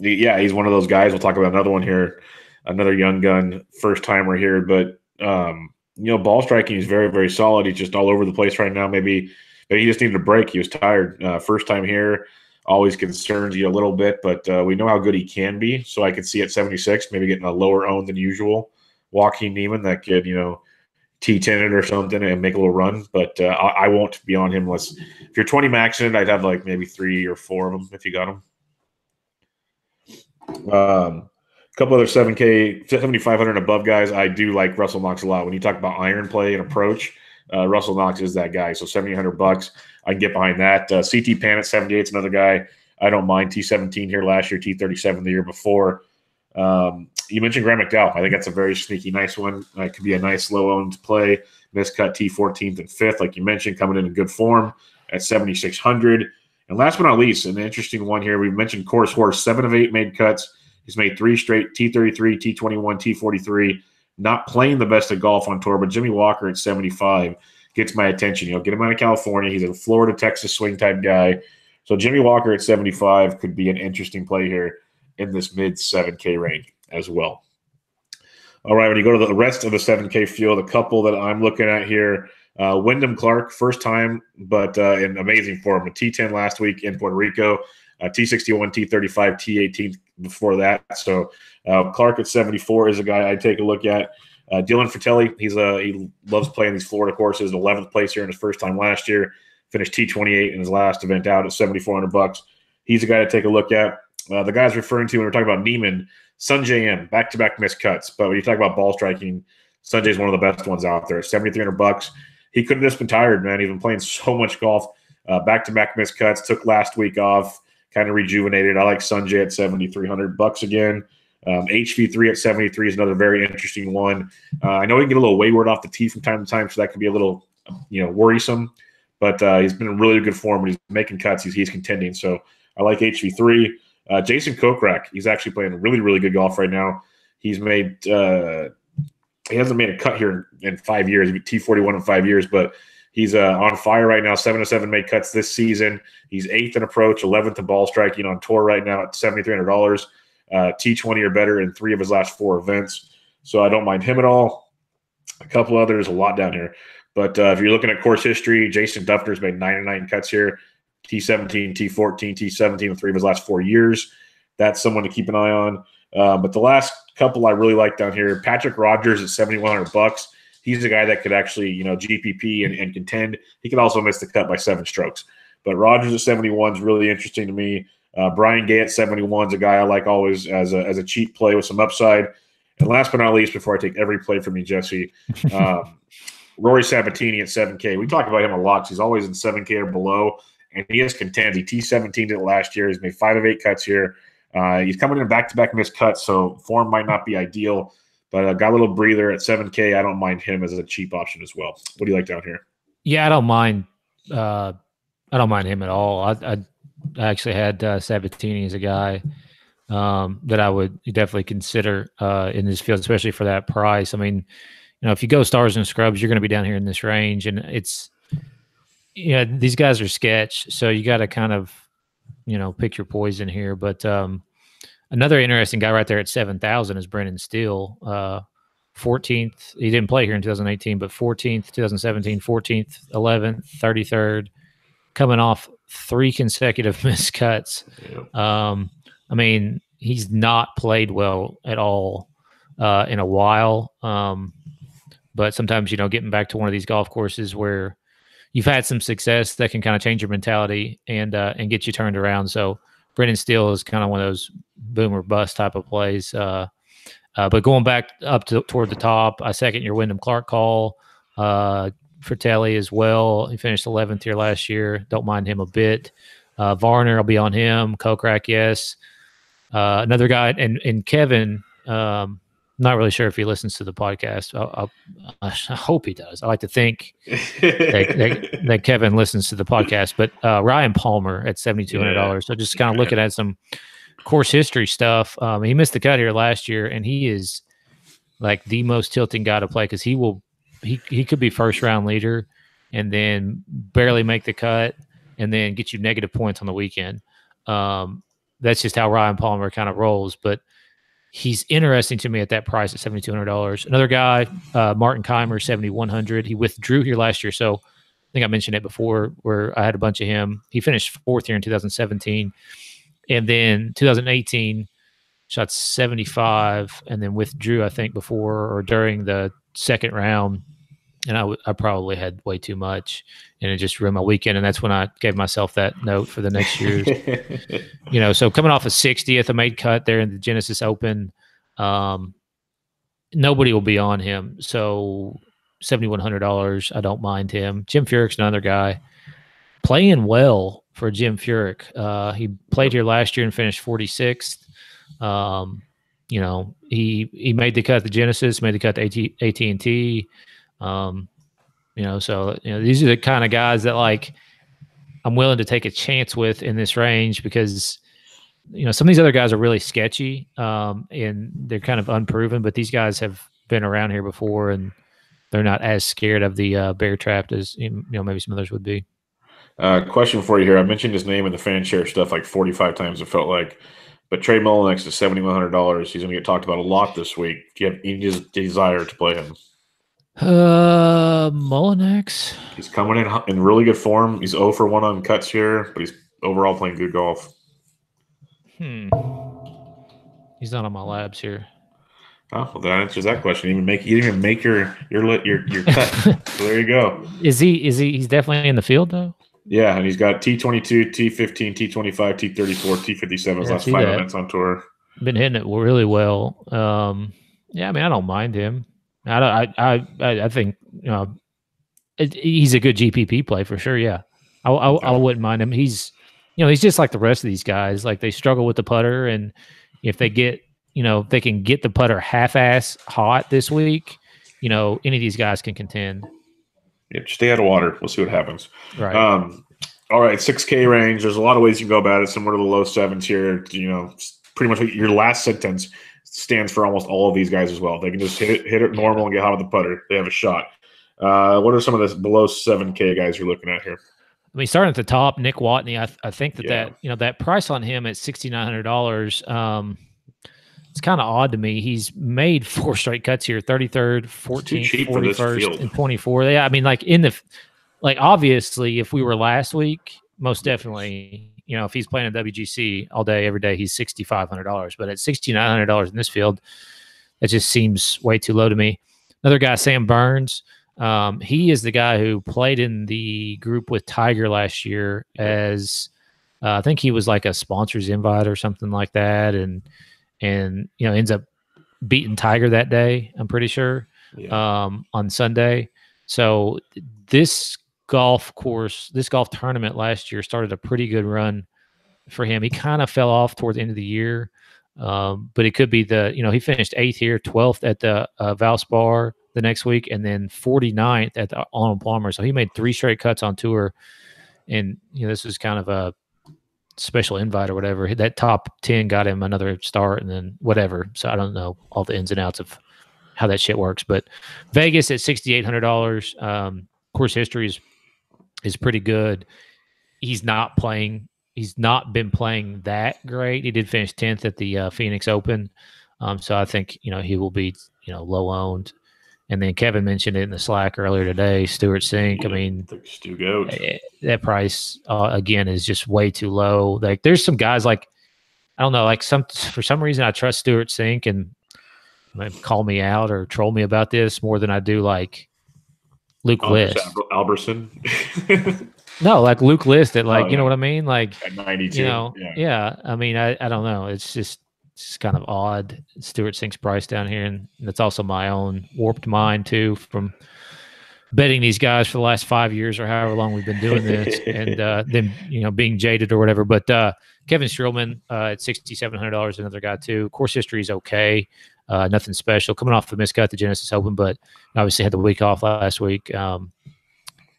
He's one of those guys. We'll talk about another one here, another young gun, first timer here. But, ball striking is very, very solid. He's just all over the place right now. Maybe he just needed a break. He was tired. First time here, always concerns you a little bit, but we know how good he can be. So I could see at 76, maybe getting a lower owned than usual Joaquin Niemann that could, T10 it or something and make a little run. But I won't be on him unless if you're 20 maxing, I'd have like maybe 3 or 4 of them if you got them. A couple other 7K, 7,500 and above guys. I do like Russell Knox a lot. When you talk about iron play and approach, Russell Knox is that guy. So $7,800, I can get behind that. CT Pan at 78 is another guy. I don't mind. T17 here last year, T37 the year before. You mentioned Graham McDowell. I think that's a very sneaky, nice one. It could be a nice low-owned play. Miscut T14th and 5th, like you mentioned, coming in good form at 7,600. And last but not least, an interesting one here. We mentioned Course Horse, 7 of 8 made cuts. He's made 3 straight, T33, T21, T43. Not playing the best of golf on tour, but Jimmy Walker at 75 gets my attention. Get him out of California. He's a Florida, Texas swing type guy. So Jimmy Walker at 75 could be an interesting play here in this mid 7K range as well. All right, when you go to the rest of the 7K field, a couple that I'm looking at here, Wyndham Clark, first time, but in amazing form. A T10 last week in Puerto Rico, T61, T35, T18 before that. So Clark at 74 is a guy I'd take a look at. Dylan Fratelli, he loves playing these Florida courses. 11th place here in his first time last year. Finished T28 in his last event out at $7,400. He's a guy to take a look at. The guys referring to when we're talking about Neiman, Sungjae M, back-to-back missed cuts. But when you talk about ball striking, Sungjae's one of the best ones out there. $7,300. He could have just been tired, man. He's been playing so much golf. Back-to-back missed cuts. Took last week off. Kind of rejuvenated. I like Sungjae at $7,300 again. HV3 at 73 is another very interesting one. I know he can get a little wayward off the tee from time to time, so that could be a little, worrisome. But he's been in really good form when he's making cuts. He's contending. So I like HV3. Jason Kokrak, he's actually playing really, really good golf right now. He's made he hasn't made a cut here in 5 years. T41 in 5 years, but he's on fire right now. 7 of 7 made cuts this season. He's 8th in approach, 11th in ball striking on tour right now at $7,300. T20 or better in 3 of his last 4 events. So I don't mind him at all. A couple others, a lot down here. But if you're looking at course history, Jason Duffner's made 9 of 9 cuts here. T17, T14, T17 in 3 of his last 4 years. That's someone to keep an eye on. But the last couple I really like down here, Patrick Rogers at $7,100. He's a guy that could actually, GPP and contend. He could also miss the cut by 7 strokes. But Rogers at 71 is really interesting to me. Brian Gay at 71 is a guy I like always as a cheap play with some upside. And last but not least, before I take every play from you, Jesse, Rory Sabatini at 7K. We talk about him a lot. He's always in 7K or below, and he has contends. He T17'd it last year. He's made 5 of 8 cuts here. He's coming in back-to-back missed cuts, so form might not be ideal, but got a little breather at 7K. I don't mind him as a cheap option as well. What do you like down here? Yeah, I don't mind him at all. I actually had Sabatini as a guy that I would definitely consider in this field, especially for that price. I mean, if you go stars and scrubs, you're going to be down here in this range, and these guys are sketch, so you got to kind of, pick your poison here. But another interesting guy right there at 7,000 is Brendan Steele, 14th. He didn't play here in 2018, but 14th, 2017, 14th, 11th, 33rd, coming off 3 consecutive missed cuts. Yeah. I mean, he's not played well at all in a while. But sometimes, getting back to one of these golf courses where you've had some success, that can kind of change your mentality and get you turned around. So Brendan Steele is kind of one of those boom or bust type of plays. But going back up toward the top, I second your Wyndham Clark call. Fratelli as well. He finished 11th here last year. Don't mind him a bit. Varner, I'll be on him. Kokrak, yes. Another guy, and Kevin, not really sure if he listens to the podcast. I hope he does. I like to think that Kevin listens to the podcast. But Ryan Palmer at $7,200. Yeah. So just kind of looking at some course history stuff. He missed the cut here last year, and he is like the most tilting guy to play because he could be first round leader and then barely make the cut and then get you negative points on the weekend. That's just how Ryan Palmer kind of rolls. But he's interesting to me at that price at $7,200. Another guy, Martin Keimer, $7,100. He withdrew here last year. So I think I mentioned it before where I had a bunch of him. He finished 4th here in 2017. And then 2018, shot 75 and then withdrew, I think, before or during the second round. And I probably had way too much, and it just ruined my weekend. And that's when I gave myself that note for the next year's. So coming off a 60th, a made cut there in the Genesis Open, nobody will be on him. So $7,100, I don't mind him. Jim Furyk's another guy playing well for Jim Furyk. He played here last year and finished 46th. He made the cut at the Genesis, made the cut to AT&T. These are the kind of guys that like I'm willing to take a chance with in this range because, some of these other guys are really sketchy and they're kind of unproven, but these guys have been around here before and they're not as scared of the bear trap as, maybe some others would be. Question for you here. I mentioned his name in the fan share stuff like 45 times, it felt like. But Trey Mullinax is $7,100. He's going to get talked about a lot this week. Do you have any desire to play him? Mullinax. He's coming in really good form. He's 0 for 1 on cuts here, but he's overall playing good golf. He's not on my labs here. Oh, well, that answers that question. You didn't even make your cut. So there you go. He's definitely in the field though? Yeah, and he's got T22, T15, T25, T34, T57 his last 5 events on tour. Been hitting it really well. I don't mind him. I think he's a good GPP play for sure. Yeah, I wouldn't mind him. He's he's just like the rest of these guys. Like they struggle with the putter, and if they get if they can get the putter half-ass hot this week, any of these guys can contend. Yeah, just stay out of water. We'll see what happens. Right. All right, 6K range. There's a lot of ways you can go about it. Similar to the low sevens here. Pretty much your last sentence stands for almost all of these guys as well. They can just hit it normal and get hot with the putter. They have a shot. What are some of the below 7K guys you're looking at here? I mean, starting at the top, Nick Watney. I think that price on him at $6,900. It's kind of odd to me. He's made 4 straight cuts here: 33rd, 14th, 41st, and 24th. Yeah, I mean, obviously, if we were last week, most definitely. If he's playing a WGC all day, every day, he's $6,500. But at $6,900 in this field, that just seems way too low to me. Another guy, Sam Burns. He is the guy who played in the group with Tiger last year as I think he was like a sponsor's invite or something like that, and ends up beaten Tiger that day, I'm pretty sure, on Sunday. So this golf tournament last year started a pretty good run for him. He kind of fell off toward the end of the year, but it could be he finished 8th here, 12th at the Valspar the next week, and then 49th at the Arnold Palmer. So he made 3 straight cuts on tour, and this was kind of a special invite or whatever. That top 10 got him another start, and then whatever. So I don't know all the ins and outs of how that shit works, but Vegas at $6,800. Course history is pretty good. He's not been playing that great. He did finish 10th at the Phoenix Open. So I think, he will be, low owned. And then Kevin mentioned it in the Slack earlier today, Stuart Sink. I mean, Stu Goat. That price, again, is just way too low. Like, there's some guys like, I don't know, like for some reason I trust Stuart Sink, and call me out or troll me about this more than I do like Luke List. Alberson. No, like Luke List at you know what I mean? Like at 92. Yeah. I mean, I don't know. It's just kind of odd. Stuart Sink's price down here, and that's also my own warped mind too from betting these guys for the last 5 years or however long we've been doing this, and then being jaded or whatever. But Kevin Streelman at $6,700, another guy too. Course history is okay, nothing special. Coming off the miscut at the Genesis Open, but obviously had the week off last week.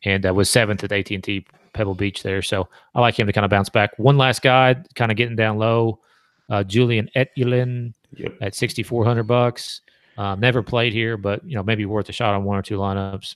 And was 7th at AT&T Pebble Beach there. So I like him to kind of bounce back. One last guy, kind of getting down low, Julian Etlin at $6,400. Never played here, but maybe worth a shot on 1 or 2 lineups.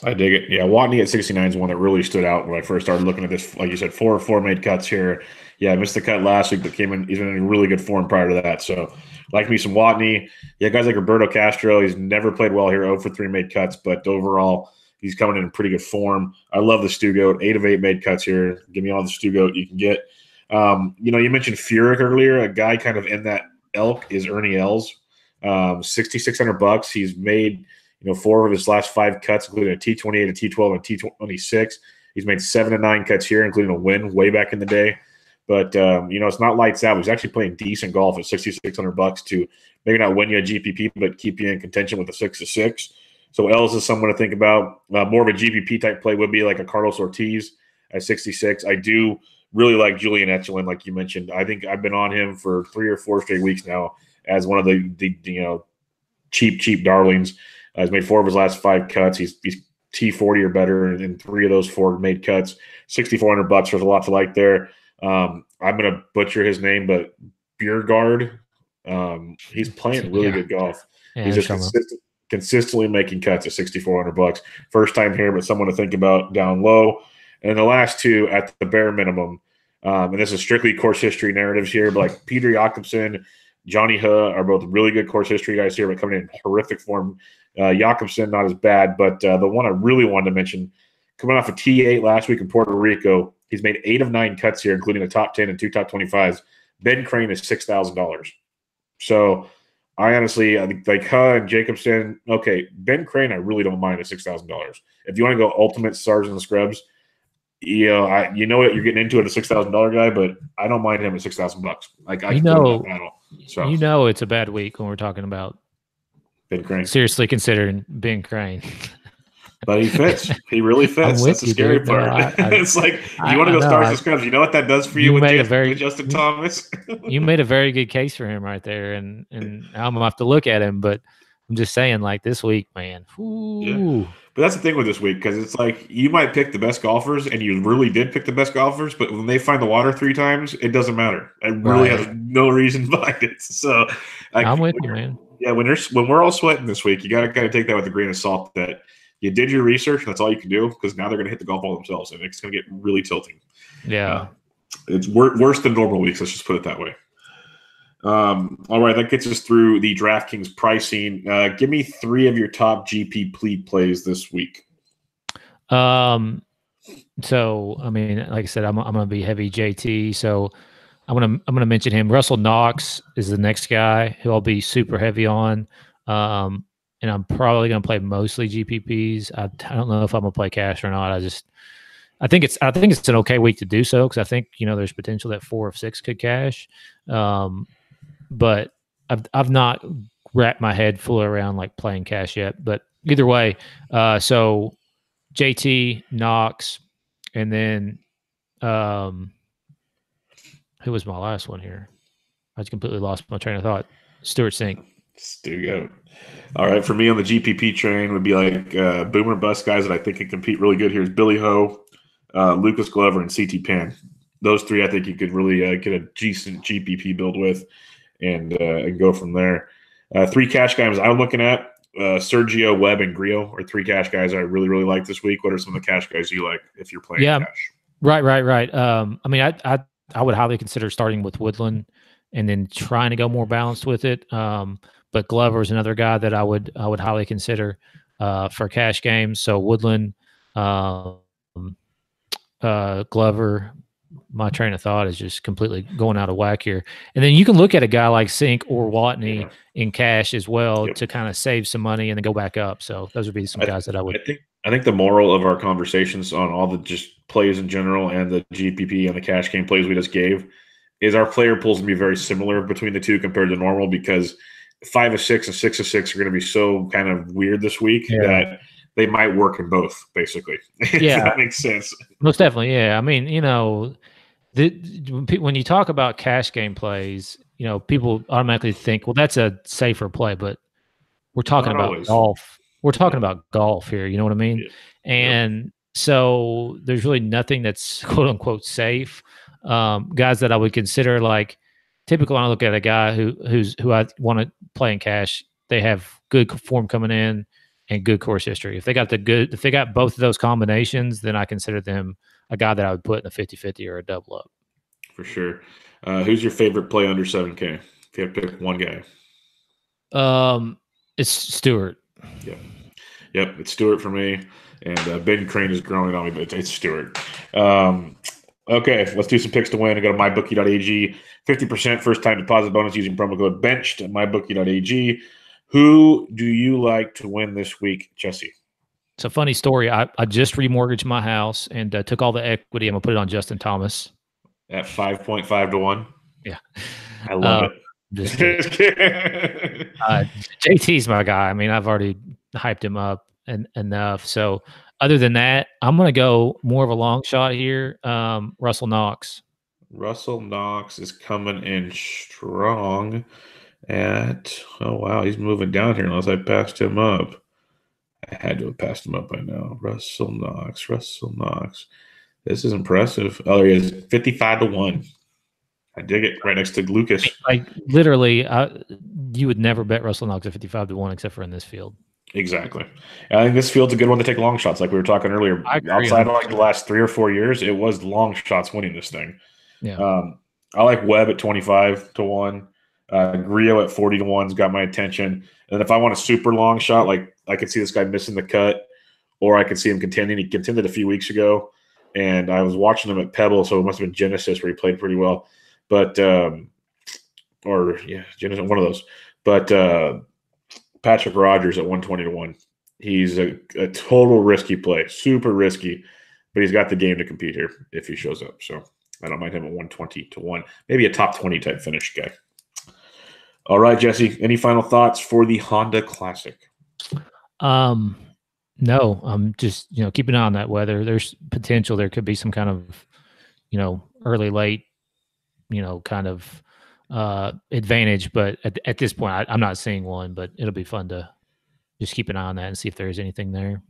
I dig it. Yeah, Watney at 69 is one that really stood out when I first started looking at this. Like you said, 4 made cuts here. Yeah, I missed the cut last week, but came in. He's been in really good form prior to that. So, like me some Watney. Yeah, guys like Roberto Castro. He's never played well here. 0 for 3 made cuts, but overall, he's coming in pretty good form. I love the Stu Goat. 8 of 8 made cuts here. Give me all the Stu Goat you can get. You mentioned Furyk earlier. A guy kind of in that elk is Ernie Els. $6,600. He's made 4 of his last 5 cuts, including a T28, a T12, and a T26. He's made 7 of 9 cuts here, including a win way back in the day. But it's not lights out. He's actually playing decent golf at $6,600 to maybe not win you a GPP, but keep you in contention with a 6-6. So Els is someone to think about. More of a GPP type play would be like a Carlos Ortiz at 66. I do really like Julian Etlin, like you mentioned. I think I've been on him for 3 or 4 straight weeks now as one of the cheap darlings. He's made 4 of his last 5 cuts. He's T40 or better in 3 of those 4 made cuts. $6,400. There's a lot to like there. I'm going to butcher his name, but Bjerregaard. He's playing really good golf. Yeah, he's just consistently making cuts at $6,400. First time here, but someone to think about down low. And the last 2 at the bare minimum. And this is strictly course history narratives here, but like Peter Jakobsen, Johnny Huh are both really good course history guys here, but coming in horrific form. Jakobsen, not as bad, but the one I really wanted to mention, coming off a T8 last week in Puerto Rico, he's made 8 of 9 cuts here, including a top 10 and 2 top 25s. Ben Crane is $6,000. So I honestly, I think like Huh and Jacobson, okay, Ben Crane, I really don't mind at $6,000. If you want to go ultimate stars and scrubs, what you're getting into at a $6,000 guy, but I don't mind him at $6,000. Like I know, so it's a bad week when we're talking about Ben Crane. Seriously considering Ben Crane. But he fits. He really fits. That's the scary part. It's like you want to go stars and scrubs. You know what that does for you with Justin Thomas? You made a very good case for him right there, and I'm gonna have to look at him. But I'm just saying, like this week, man. Yeah. But that's the thing with this week, because it's like you might pick the best golfers, and you really did pick the best golfers, but when they find the water 3 times, it doesn't matter. It really has no reason behind it. So I'm with you, man. Yeah, when we're all sweating this week, you got to kind of take that with a grain of salt that you did your research, and that's all you can do, because now they're going to hit the golf ball themselves, and it's going to get really tilting. Yeah. It's worse than normal weeks. Let's just put it that way. All right, that gets us through the DraftKings pricing. Give me 3 of your top GP plays this week. So I mean, like I said, I'm going to be heavy JT. So I'm gonna mention him. Russell Knox is the next guy who I'll be super heavy on. And I'm probably going to play mostly GPPs. I don't know if I'm going to play cash or not. I think it's an okay week to do so, because I think there's potential that 4 of 6 could cash. But I've not wrapped my head fully around like playing cash yet, but either way, so JT, Knox, and then who was my last one here? I just completely lost my train of thought. Stuart Sink. Stu go. All right, for me on the GPP train would be like boomer bust guys that I think can compete really good here is Billy Ho, Lucas Glover, and CT Pan. Those three, I think you could really get a decent GPP build with and go from there. Three cash guys I'm looking at, Sergio, Webb, and Grillo are three cash guys I really, really like this week. What are some of the cash guys you like if you're playing cash? Right. I mean, I would highly consider starting with Woodland and then trying to go more balanced with it. But Glover is another guy that I would highly consider for cash games. So Woodland, Glover. My train of thought is just completely going out of whack here. And then you can look at a guy like Sink or Watney in cash as well to kind of save some money and then go back up. So those would be some guys that I would. I think the moral of our conversations on all the just plays in general and the GPP and the cash game plays we just gave is our player pools going to be very similar between the two compared to normal because 5 of 6 and 6 of 6 are going to be so kind of weird this week that they might work in both, basically. Yeah, that makes sense. Most definitely, yeah. I mean, when you talk about cash game plays, people automatically think, well, that's a safer play, but we're talking about golf. We're talking about golf here. You know what I mean? Yeah. And so there's really nothing that's quote unquote safe. Guys that I would consider like typically when I look at a guy who I want to play in cash, they have good form coming in and good course history. If they got both of those combinations, then I consider them a guy that I would put in a 50-50 or a double up. For sure. Who's your favorite play under 7K? If you have to pick one guy. It's Stewart. Yep, it's Stewart for me. And Ben Crane is growing on me, but it's Stewart. Okay, let's do some picks to win. I go to mybookie.ag. 50% first-time deposit bonus using promo code BENCHED at mybookie.ag. Who do you like to win this week, Jesse? It's a funny story. I just remortgaged my house and took all the equity. I'm going to put it on Justin Thomas. At 5.5 to 1? Yeah. I love it. Just JT's my guy. I mean, I've already hyped him up enough. So other than that, I'm going to go more of a long shot here. Russell Knox. Russell Knox is coming in strong at, oh, wow, he's moving down here unless I passed him up. I had to have passed him up by now. Russell Knox. This is impressive. Oh, there he is, 55 to 1. I dig it. Right next to Lucas. Like literally, you would never bet Russell Knox at 55 to 1 except for in this field. Exactly. I think this field's a good one to take long shots, like we were talking earlier. Outside of like the last 3 or 4 years, it was long shots winning this thing. Yeah. I like Webb at 25 to 1. Grillo at 40 to 1's got my attention. And if I want a super long shot, like I could see this guy missing the cut, or I could see him contending. He contended a few weeks ago, and I was watching him at Pebble, so it must have been Genesis where he played pretty well. But Genesis, one of those. But Patrick Rogers at 120 to 1. He's a total risky play, super risky, but he's got the game to compete here if he shows up. So I don't mind him at 120 to 1. Maybe a top 20 type finish guy. All right, Jesse, any final thoughts for the Honda Classic? No, I'm just, keeping an eye on that weather. There's potential. There could be some kind of, early, late, kind of advantage. But at this point, I'm not seeing one, but it'll be fun to just keep an eye on that and see if there's anything there.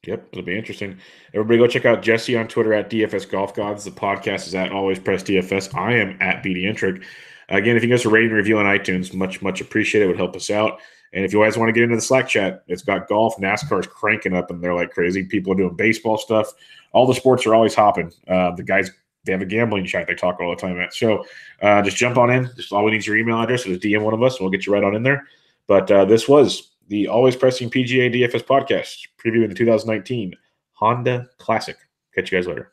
Yep, it'll be interesting. Everybody go check out Jesse on Twitter at DFS Golf Gods. The podcast is at Always Press DFS. I am at BD Intric. Again, if you give us a rating and review on iTunes, much, much appreciated. It would help us out. And if you guys want to get into the Slack chat, it's got golf. NASCAR is cranking up, and they're like crazy. People are doing baseball stuff. All the sports are always hopping. The guys, they have a gambling chat they talk all the time at. So just jump on in. Just all we need is your email address. So just DM one of us, and we'll get you right on in there. But this was the Always Pressing PGA DFS podcast, previewing the 2019 Honda Classic. Catch you guys later.